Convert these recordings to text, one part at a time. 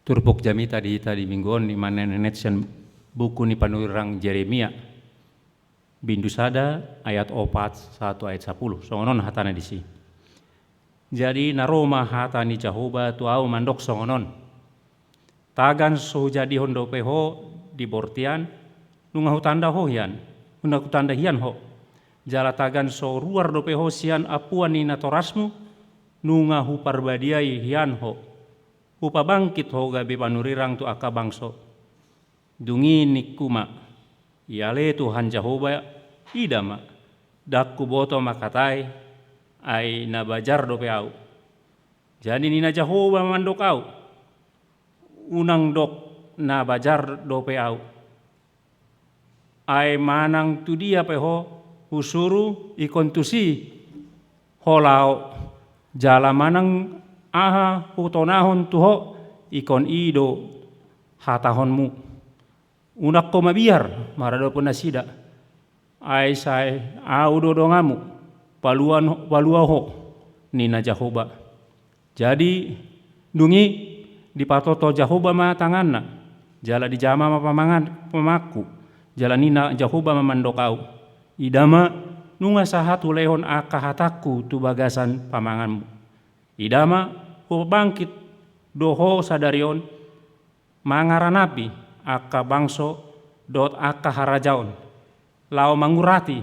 Turpuk jami tadi mingguan di mana nenetsen buku ni panurang Jeremia bindu sada ayat 4 1 ayat 10 songonon hatana di sini. Jadi naroma hatani Jehovah tu au mandok songonon tagan so jadi hondo peho di bortian nunga hutanda ho hian nunga hutanda hian ho jala tagan so ruar do peho sian apuan ni natorasmu nunga hu parbadiai hian ho upa bangkit ho gabe panurirang tu aka bangso dungi nikuma iale Tuhan Jehovah idama dakku boto makatai ai nabajar do peau jadi nina Jehovah mandok au unang dok nabajar do peau ai manang tu dia peho usuru ikon tusi holau jala manang aha utonahon tuho ikon ido hatahonmu unak ko mabiar marado pun nasida ai sai au dodongamu paluaho nina Jehovah jadi dungi di patoto Jehovah ma tanganna jala di jama ma pamangan pemaku jala nina Jehovah mamandokau idama nunga sahatu lehon aka hataku tu bagasan pamanganmu idama ho bangkit doho sadarion mangaranapi aka bangso dot aka harajaon lao mangurati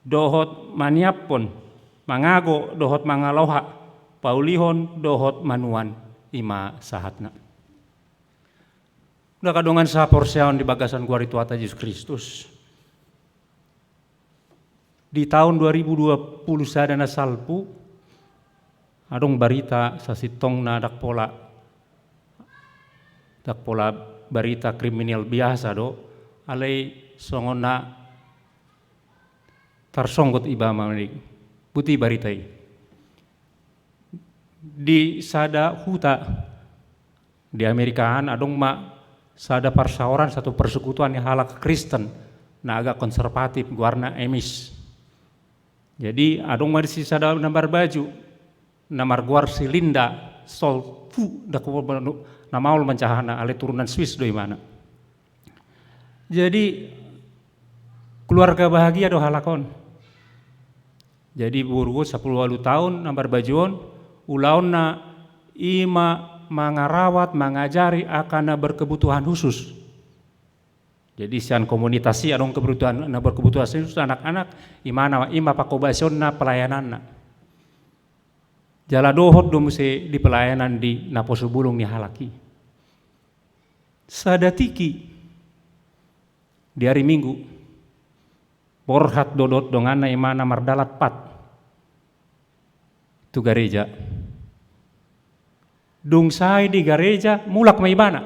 dohot maniapon mangago dohot mangaloha paulihon dohot manuan ima sahatna udah kadongan sa porseon di bagasan gua rituata Yesus Kristus di tahun 2020 sadana salpu adong barita sasitong na dakpola barita kriminal biasa do alai songona tarsonggot iba mamani putih baritai di sada huta di Amerikaan adong ma sada persaoran satu persekutuan yang halak Kristen na agak konservatif warna emis jadi adong ma di sada nambar baju namar guar silinda sol fu daku namaul mencahana ale turunan Swiss doi mana jadi keluarga bahagia do halakon jadi burgu 10 tahun nambar bajuon ulaon na ima mangarawat mangajari akan berkebutuhan khusus jadi sian komunitasi adong kebutuhan na berkebutuhan khusus anak-anak imana ima pakobasion na pelayanan na jala dohot do muse di pelayanan di Naposo Bulung ni halaki sadatiki di hari Minggu borhat dodot dongana imana mardalat pat tu gereja dung sai di gereja mulak ma ibana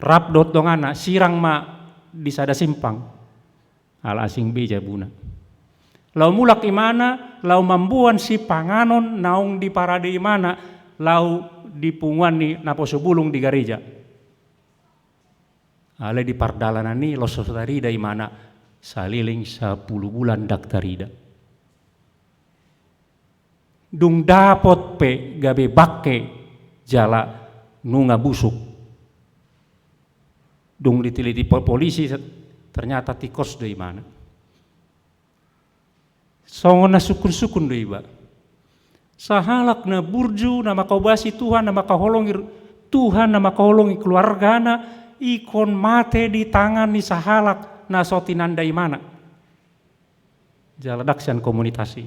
rap dot dongana sirang ma di sada simpang al asing beja buna lau mulak imana lau mambuan si panganon naung di parade imana lau dipunguan ni Naposo Bulung di gereja ale di pardalanan ni lo sotarida imana saliling 10 bulan daktarida dung dapot pe gabe bakke jala nunga busuk dung diteliti polisi ternyata tikos do imana songona sukun-sukun do iba sahalak na burju nama kaubasi Tuhan nama kaholongi Tuhan nama kaholongi keluargana ikon mate di tangan ni sahalak na sotinanda imana jala daksian komunitasi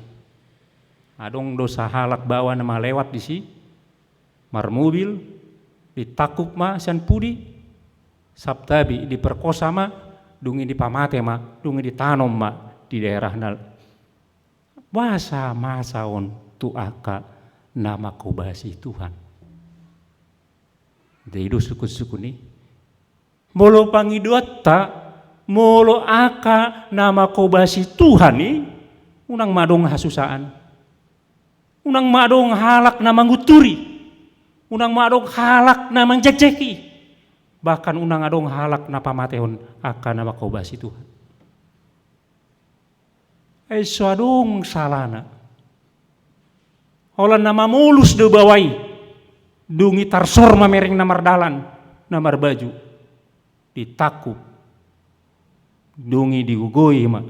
adong do sahalak bawa nama lewat di si mar mobil ditakup ma sian pudi sabtabi diperkosa ma dungi dipamate ma dungi ditanom ma di daerah nal masa on tu aka nama kobasi Tuhan. Deido sukun-sukun ni. Molo pangidota, molo aka nama kobasi Tuhan ni, unang madong hasusaan. Unang madong halak na manguturi. Unang madong halak na mangjekjeki. Bahkan unang adong halak na pamatehon aka nama kobasi Tuhan. Suadong salana. Holan nama mulus do bawai. Dungi tarsor mamering namar dalan, namar baju. Ditakup. Dungi digugoi ma.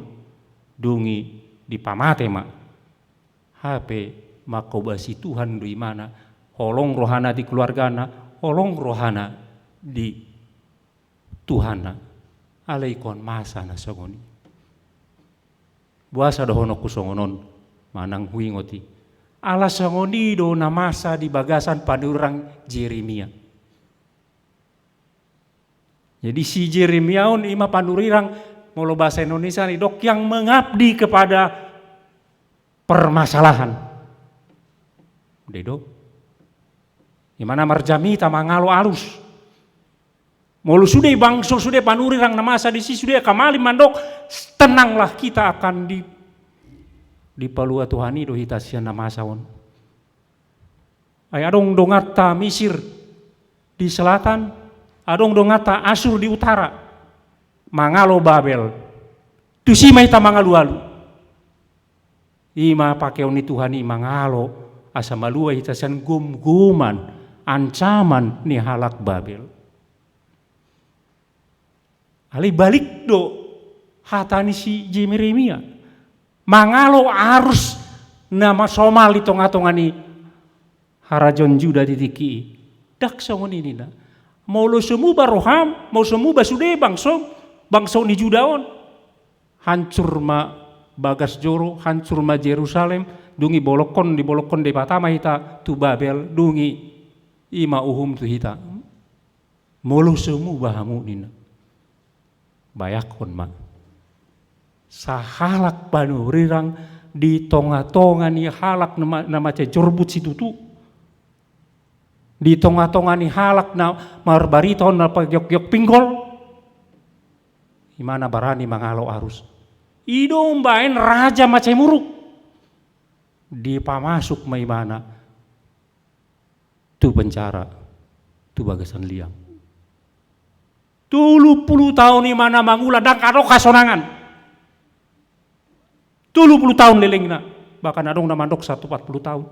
Dungi dipamate ma. HP makobasi Tuhan dui mana. Holong rohana di keluargana, holong rohana di Tuhana. Alaikon masa na songoni. Buasa dohono kusongonon manang huingoti. Ala songoni do na masa di bagasan panurang Jeremia. Jadi si Jeremia on ima panurirang molo bahasa Indonesia ni dok yang mengabdi kepada permasalahan. Dedo. Dimana marjami tamangalo alus. Mulu sudah bangso sudah panurirang namasa di sisi sudah kamali mandok, tenanglah kita akan di palua Tuhani do hitasian namasa on. Ay adong dongata Mesir di selatan, adong dongata Asyur di utara, mangalo Babel. Tu si mai tamangalu-alu. Ima pakeon ni Tuhani mangalo asa malua hitasian gum-guman, ancaman ni halak Babel. Ali balik do hatani si Jeremia. Mangalo arus nama Somal di tonga-tongani harajon Juda ditiki. Dak songon ini na. Mau lo semu baroham, mau semu basude bangso ni Judaon. Hancur ma bagas joro, hancur ma Jerusalem, dungi bolokon di patama hita tu Babel, dungi ima uhum tu hita. Mau lo semu bahamu nina. Bayakon ma sahalak panurirang di tonga-tonga ni halak nama cejorbut situ tu di tonga-tonga ni halak na marbariton na pagyok-gyok pinggol imana barani mangalo arus idom baen raja macemuruk di pamasuk maimana tu penjara tu bagasan liang 30 tahun di mana mangula dan kado kasonangan. 30 tahun lelengna, bahkan adong na mandok 140 tahun.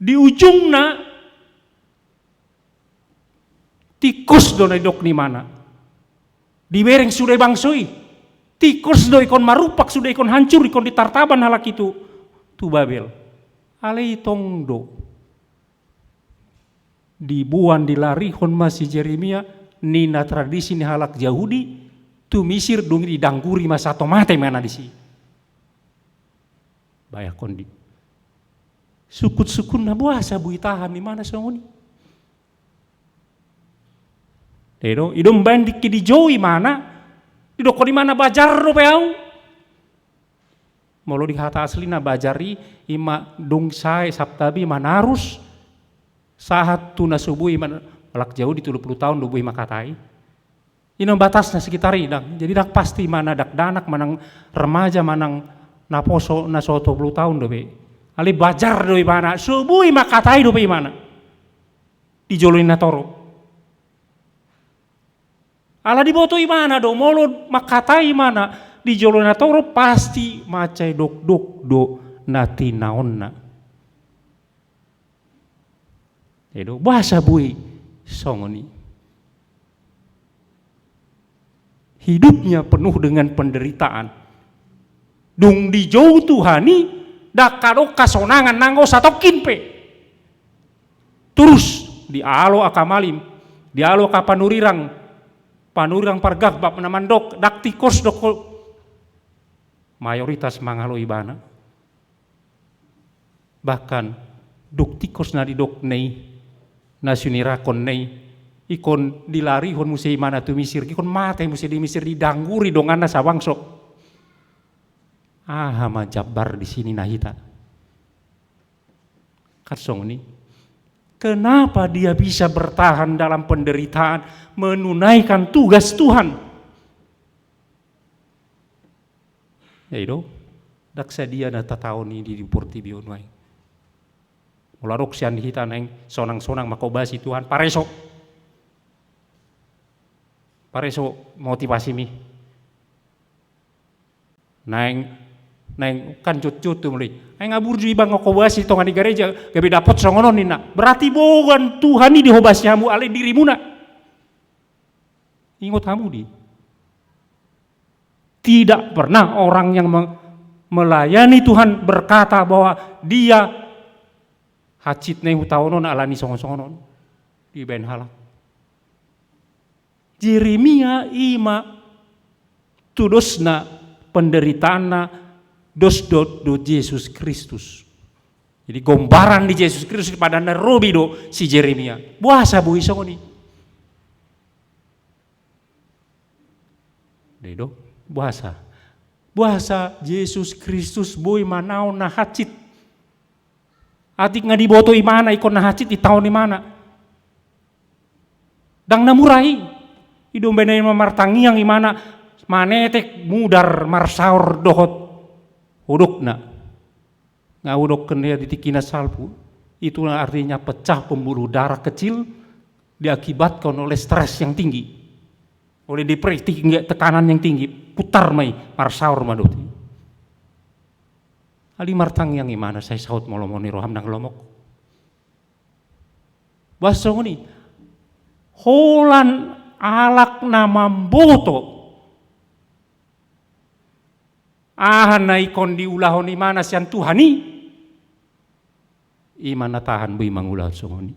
Di ujungna tikus do na dok ni mana. Di bereng sudah bangsoi. Tikus do ikon marupak sudah ikon hancur ikon ditartaban halak itu tu Babel. Alei tong do. Dibuan dilari hon masih Jeremia nina tradisi ni halak Yahudi tu Mesir dong di dangguri masa tomate mana di si bayak kondi sukut-sukun na buasa bui tahan di mana songoni dedo idom bandik di jowi mana didoko di mana bajar do peau molo di hata asli na bajari ima dong sae sabtabi manarus sahat tu nasubuhi mana alak jauh di 30 tahun lubuhi makatai. Inong batasnya sekitar idang. Jadi dak pasti mana dak danak manang remaja manang naposo na 20 tahun dobe. Ali bajar doi mana subuhi makatai dobe mana. Di joloi na toro. Ala di boto mana do molo makatai mana di joloi na toro pasti macai dok do nati naonna. Edo bahasa bui songoni hidupnya penuh dengan penderitaan dung di jauh Tuhani dakado kasonangan nanggo satokin pe terus di alo akamalim di alo ka panurirang pargak bab namandok dak tikos doko mayoritas mangalo ibana bahkan duk tikos na di dok nei nasunira kon nei ikon dilari hon musi mana tu Mesir ikon mate musi di Mesir didangguri dong anda sawangso hama jabbar di sini nahita katsong ni kenapa dia bisa bertahan dalam penderitaan menunaikan tugas Tuhan ya itu daksa dia na tatao ni di porti bionwai ularok sian hita neng sonang-sonang makobasi Tuhan pareso motivasi mi neng Neng kan cut-cut tuh mulai. Ay ngabur di bang ngokobasi tongan di gereja gabe dapot songonon nina. Berarti bogan Tuhan ini dihobasi hamu ale dirimu na. Ingat hamu di. Tidak pernah orang yang melayani Tuhan berkata bahwa dia hacit neng utaonon alani songon-songonon di ben halak. Yeremia ima tudosna penderitaanna dos do Yesus Kristus. Jadi gombaran di Yesus Kristus pada narobi do si Yeremia. Buasa bui songoni. Dedo buasa. Buasa Yesus Kristus bui manau na hacit. Atik nga diboto imana ikon na hacit di tahun imana. Dang namurai. Idom benay mamartangi yang imana manetek mudar marsaur dohot. Uduk na, uduk kena ditikina salpu, itulah artinya pecah pembuluh darah kecil diakibatkan oleh stres yang tinggi, oleh depresi tekanan yang tinggi, putar mai marsaur maduti. Ali martang yang imana saya saut molomoni roham nang lomok. Basong ni, holan alak nama boto. Na ikon di ulahon imana sian Tuhani imana tahan bui mangulah songoni.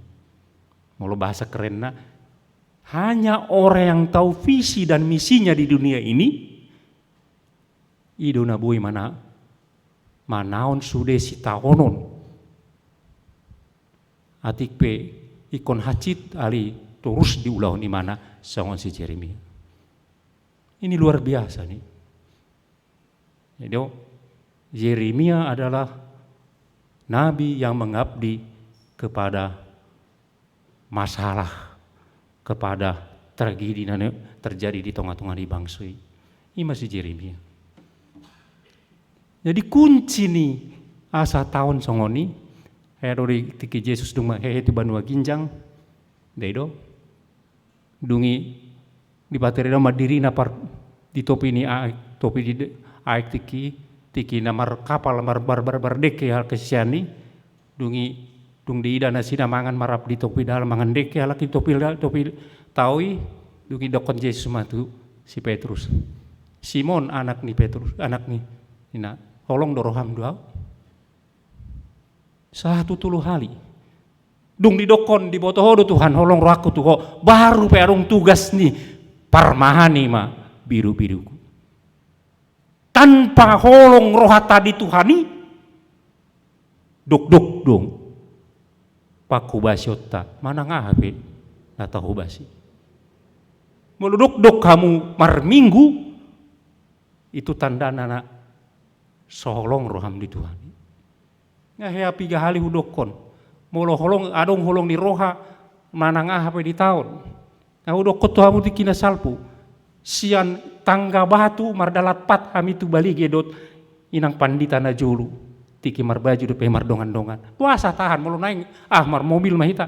Molo bahasa keren na hanya orang yang tahu visi dan misinya di dunia ini idona bui mana manaon sude si taonon atik pe ikon hacit ali terus di ulahon imana songon si Yeremia. Ini luar biasa nih. Jadi Yeremia adalah nabi yang mengabdi kepada masalah, kepada tragedi yang terjadi di tengah-tengah di bangsui. Ini masih Yeremia. Jadi kunci nih asa tahun songoni, dari tiki Yesus dung hehe tu banua ginjang, dedo, dungi di bateri nama diri napar di topi ini topi di aik tiki namar kapal mar bardeke hal kesiani dung di ida nasina mangan marap di topi dalam mangan deke halak di topi taui dungi dokon Yesus matu si Petrus Simon anak ni Petrus anak ni ina holong doroham dua 1 hali dung di dokon di botohodo Tuhan holong rohaku tuh baru perung tugas nih parmahani ma biru-biruku tanpa holong rohata di Tuhani dok dong paku basyota mana ngahape nata hubasi meluduk dok kamu marminggu itu tanda nana soholong roham di Tuhani ngahea piga hali hudokon molo holong adong holong di roha mana ngahape di tahun nah udok kotohamu di kina salpu sian tangga batu mardalat pat kami tu bali gedot inang pandita na julu tiki marbaju depe mardongan-dongan puasa tahan mulu naing mar mobil mahita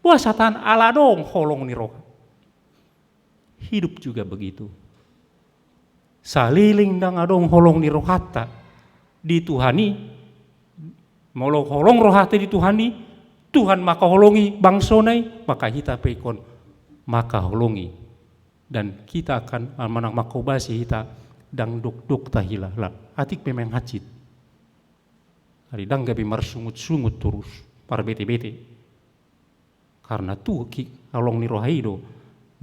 puasa tahan ala dong holong ni roh hidup juga begitu saliling dang adong holong ni rohata di Tuhani molo holong rohata di Tuhani Tuhan maka holongi bangsonai maka hita pekon maka holongi dan kita akan manang makobasi kita dang duk tahila lah atik memang hacit hari dang gabi marsungut-sungut terus par bete-bete karena tuh along ni rohaido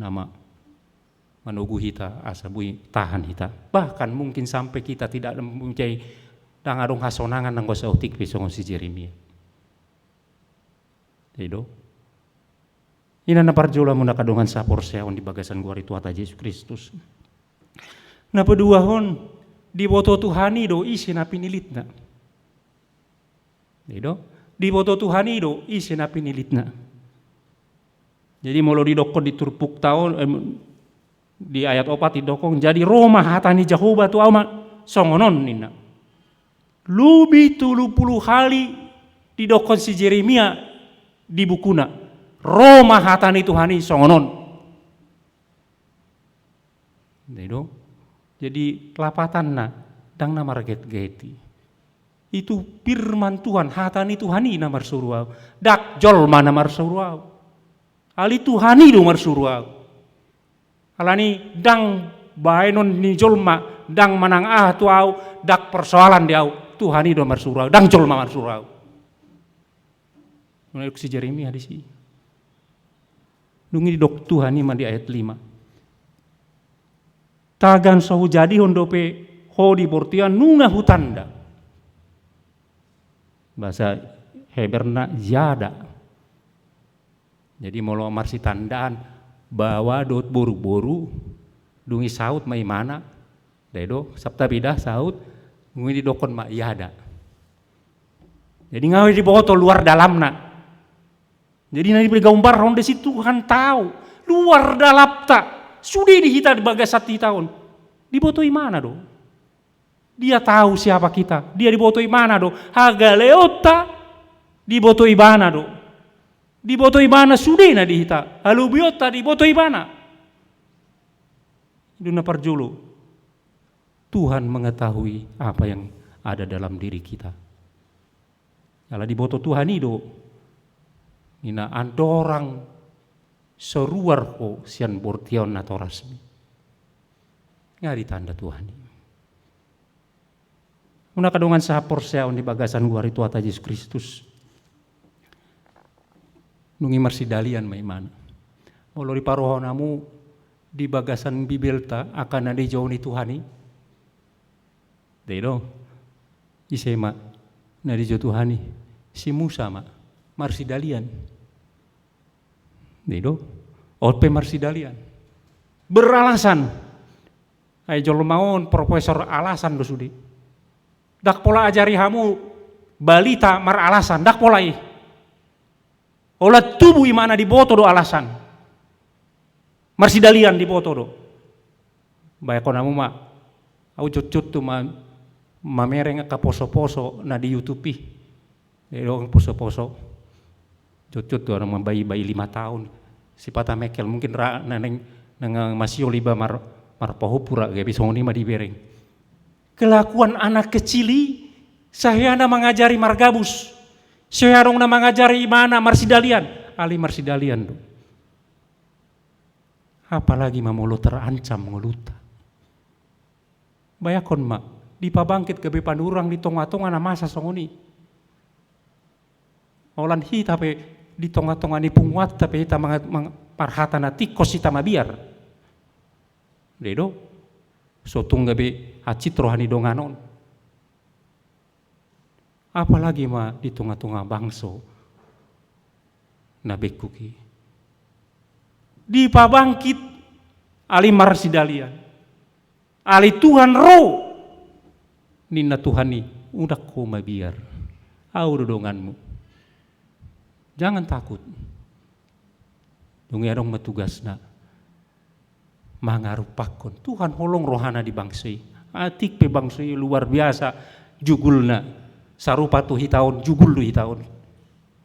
nama manugu hita asa bui tahan hita bahkan mungkin sampai kita tidak mempunyai dang adong hasonangan nang gosa utik pisong si Yeremia edo ina na parjola muna kadungan sa porseon di bagasan guari tuata Yesus Kristus. Na paduahon di boto Tuhani do isi na pinilit na. Dido di boto Tuhani do isi na pinilit na. Jadi molo didokon di turpuk taon di ayat 4 didokong jadi Roma hatani Jehovah tu ama songonon nina. Lubi 30 kali didokon si Yeremia di bukuna. Roma hatani Tuhani songonon. Jadi kelapatan na dang namar get-geti. Itu firman Tuhan, hatani Tuhani namar suruau. Dak jolma namar suruau. Ali Tuhani do mar suruau. Alani dang baenon ni jolma, dang manang tuau, dak persoalan diau. Tuhani do mar suruau, dang jolma mar suruau. Menurut si Yeremia di sini. Dungi dok Tuhani mah di ayat 5. Tagan sahu jadi hondope ho di bortian nunga hutanda. Bahasa Heberna jada. Jadi molo marsi tandaan bahwa dot boru-boru dungi saut mai mana. Dedo sabta bidah saut dungi di dokon ma jada. Jadi ngawi di botol luar dalamna. Jadi nanti bergambar ronde situ Tuhan tahu luar dalam tak. Sudah dihita di bagasat tahun. Dibotoi mana do? Dia tahu siapa kita. Dia dibotoi mana do? Hagaleota dibotoi mana do? Dibotoi mana sudah na dihita. Halubiota dibotoi mana? Duna parjulu. Tuhan mengetahui apa yang ada dalam diri kita. Kalau diboto Tuhan itu, ina andorang seruar ko sian bortion atau rasmi. Ngari tanda Tuhan. Una kadongan sahapor seaon di bagasan luar itu ata Yesus Kristus. Nungi marsidalian mai mana. Molo di parohonamu di bagasan bibelta akan ada jauh ni Tuhani. Dedo. Isema na di jauh Tuhani. Si Musa ma marsidalian. Dedo, ope marsidalian. Beralasan. Ay jolo maon profesor alasan do sudi. Dak pola ajari hamu balita mar alasan, dak pola ih. Ola tubuh imana di boto do alasan. Marsidalian di boto do. Bayakon hamu ma au cut-cut tu mamereng ka poso-poso na di YouTube. Dedo poso-poso. Cut-cut tu orang bayi-bayi 5 tahun. Si Pata Mekel mungkin nang masih oliba mar pohopura gabi songoni ma dibereng. Kelakuan anak kecili saya mengajari margabus. Saya mengajari mana marsidalian, ali marsidalian do. Apalagi mamolo terancam ngeluta. Bayakon mak di pabangkit gabi pandurang di tonga-tonga na masa songoni. Olan hi tapi di tonga-tonga ni punguat tapi kita parhata na tikos kita mabiar. Dedo sotung gabe hacit rohani donganon. Apalagi ma di tengah-tengah bangso na bekuki. Di pabangkit ali marsidalian. Ali Tuhan roh. Nina Tuhani udah ko mabiar. Au donganmu. Jangan takut. Dungi adong matugasna. Mangarupakon. Tuhan holong rohana di bangsai. Atik pe bangsai luar biasa. Jugulna. Sarupa tu hitaun. Jugul tu hitaun.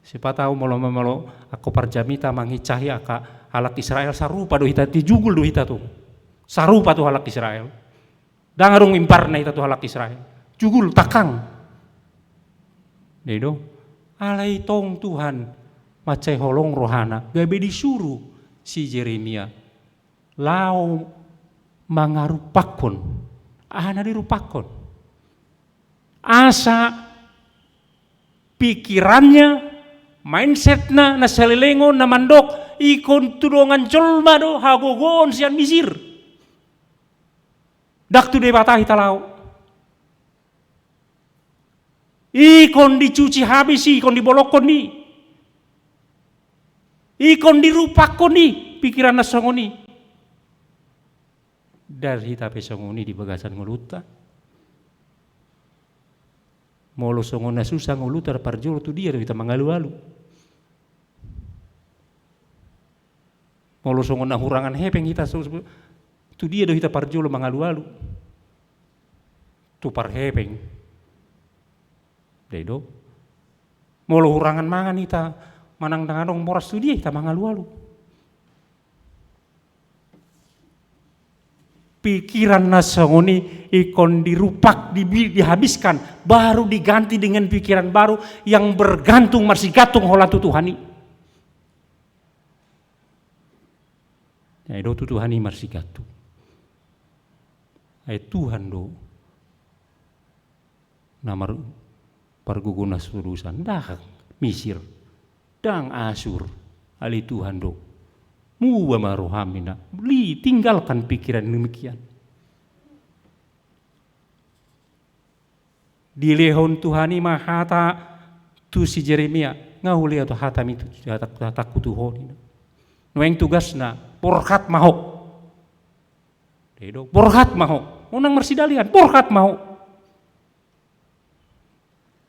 Siapa tahu malo aku parjamita manghicahi aka halak Israel sarupa do hita. Jugul do hita tu. Sarupa tu halak Israel. Dangarung imparna hita tu halak Israel. Jugul takang. Dedo. Alai tong Tuhan. Macai holong rohana, gabe disuruh si Yeremia lau mangarupakon, ahana dirupakon. Asa pikirannya, mindsetna na salilengon na mandok ikon tudongan jolma do hagogon sian misir. Dak tu debatahi talau. Ikon dicuci habis, ikon dibolokon ni. Ikon dirupakon ni pikiran na songoni. Dari tapi songoni di bagasan nguluta. Molo songon na susah nguluta parjolo tu dia kita mangalu-alu. Molo songon na hurangan hepeng kita tu dia do kita parjolo mangalu-alu. Tu par hepeng. Dedo. Molo hurangan mangan kita manang danganong moras tu dia kita mangalu-alu. pikiran nasongoni ikon dirupak, dihabiskan, baru diganti dengan pikiran baru yang bergantung masih gantung holatu Tuhani. Ya do Tuhani masih gantung. Ay Tuhan do namar parguguna surusan dah Misir dang Asur ali Tuhan do muwa maruhamina tinggalkan pikiran demikian. Di lehon Tuhani mahata tu si Jeremia ngahuli atau hatam itu takut Tuhani. Noeng tugasna porhat mahok. Dedo porhat mahok. Unang mersidalian porhat mahok.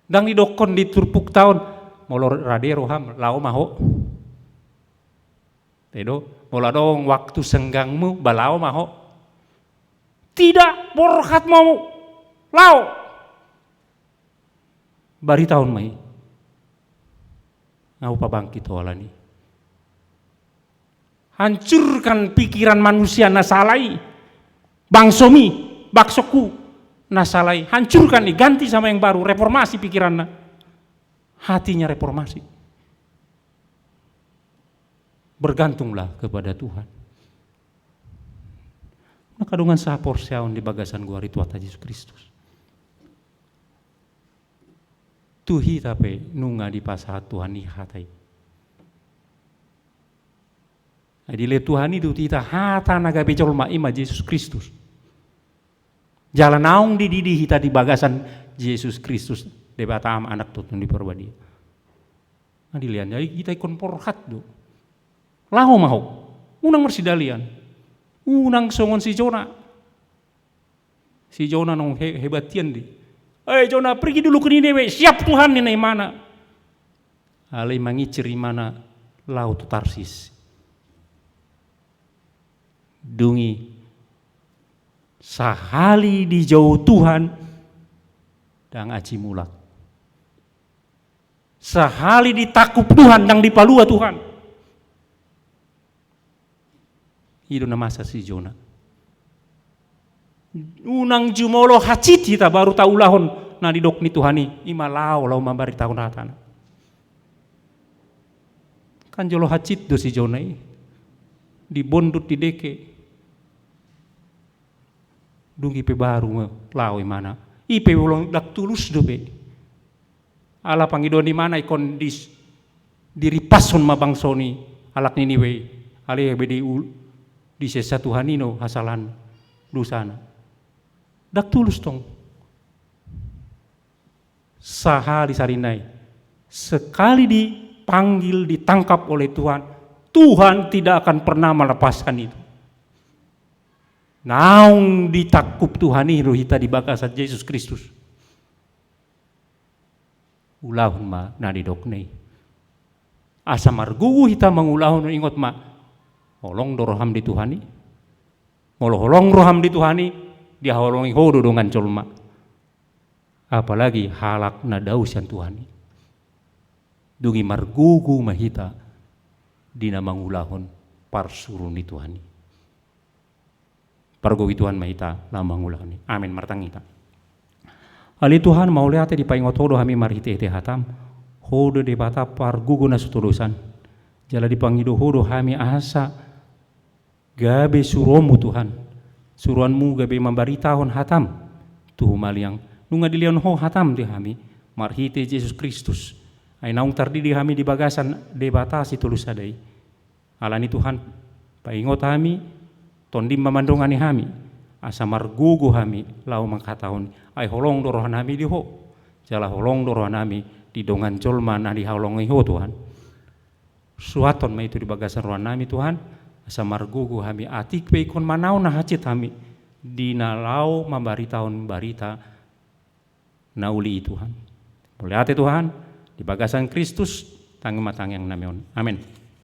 Dang didokon di turpuk tahun molor radero ham lao maho. Dedo mola dong waktu senggangmu balao maho. Tidak porhat mau lao. Bari tahun mai. Ngau pabangkit walani. Hancurkan pikiran manusia nasalai. Bangsomi, baksoku nasalai. Hancurkan nih, ganti sama yang baru. Reformasi pikirannya. Hatinya reformasi. Bergantunglah kepada Tuhan. Nah, kadungan sapor siaon di bagasan gua rituata Yesus Kristus. Tuhi tapi nunga di pasahat Tuhan ni hatai. Adile Tuhan itu kita hata naga bejol ima Yesus Kristus. Jalan naung di didi kita di bagasan Yesus Kristus debatam anak tutun di perbadi. Adilian jadi kita ikon porhat do. Lahu mau unang mersidalian. Unang songon si Jona. Si Jona nong hebatian di. Jona pergi dulu ke Niniwe, siap Tuhan ini mana? Alai mangiciri mana laut Tarsis. Dungi sahali di jauh Tuhan dang aci mulak. Sahali ditakup Tuhan dang dipalua Tuhan. Itu nama si Jona. Unang jumolo hacit kita baru tahu lahon na didok ni Tuhani ima lau mambari tahun hatan. Kan jolo hacit do si Jona dibondut di deke. Dungi pe baru lau mana. Ipe ulong dak tulus do pe. Ala pangidoni mana ikon diripason mabangsoni alak Niniwe. Ali bedi di sesa Tuhanino hasalan dosana. Dak tulus tong. Sahali sarinai. Sekali dipanggil, ditangkap oleh Tuhan, Tuhan tidak akan pernah melepaskan itu. Naung ditakup Tuhan ini hita di bakasan Yesus Kristus. Ulahun ma nadidoknei. Asa margugu hita mengulahun ingot ma. Holong doroham di Tuhani. Molo holong roham di Tuhani. Dia holongi hodo dengan colma. Apalagi halak na dausan Tuhani. Dungi margugu mahita. Dina mangulahun parsurun di Tuhani. Pargogi Tuhan mahita lamang ulahun. Amin martangita. Ali Tuhan mau lihat di paingot hodo kami marhite te hatam. Hodo de bata pargugu na sutulusan. Jala dipangido hodo kami asa. Gabe suromu Tuhan. Suruanmu gabe memberitahuan hatam. Tuh maliang. Nunga dilian ho hatam di kami. Marhite Yesus Kristus. Ay naung tardidi kami di bagasan debatasi tulus adai. Alani Tuhan. Paingot kami. Tondim mamandongani kami. Asa margugu kami. Lau mangkatahun. Ay holong dorohan kami di ho. Jala holong dorohan kami. Di dongan colma na di holongi ho Tuhan. Suaton ma itu di bagasan ruan kami Tuhan. Asa margugu kami atik pe ikon manau na hacit kami. Di nalau memberitahuan barita nauli Tuhan. Boleh hati Tuhan. Di bagasan Kristus tanggung matang yang namion. Amin.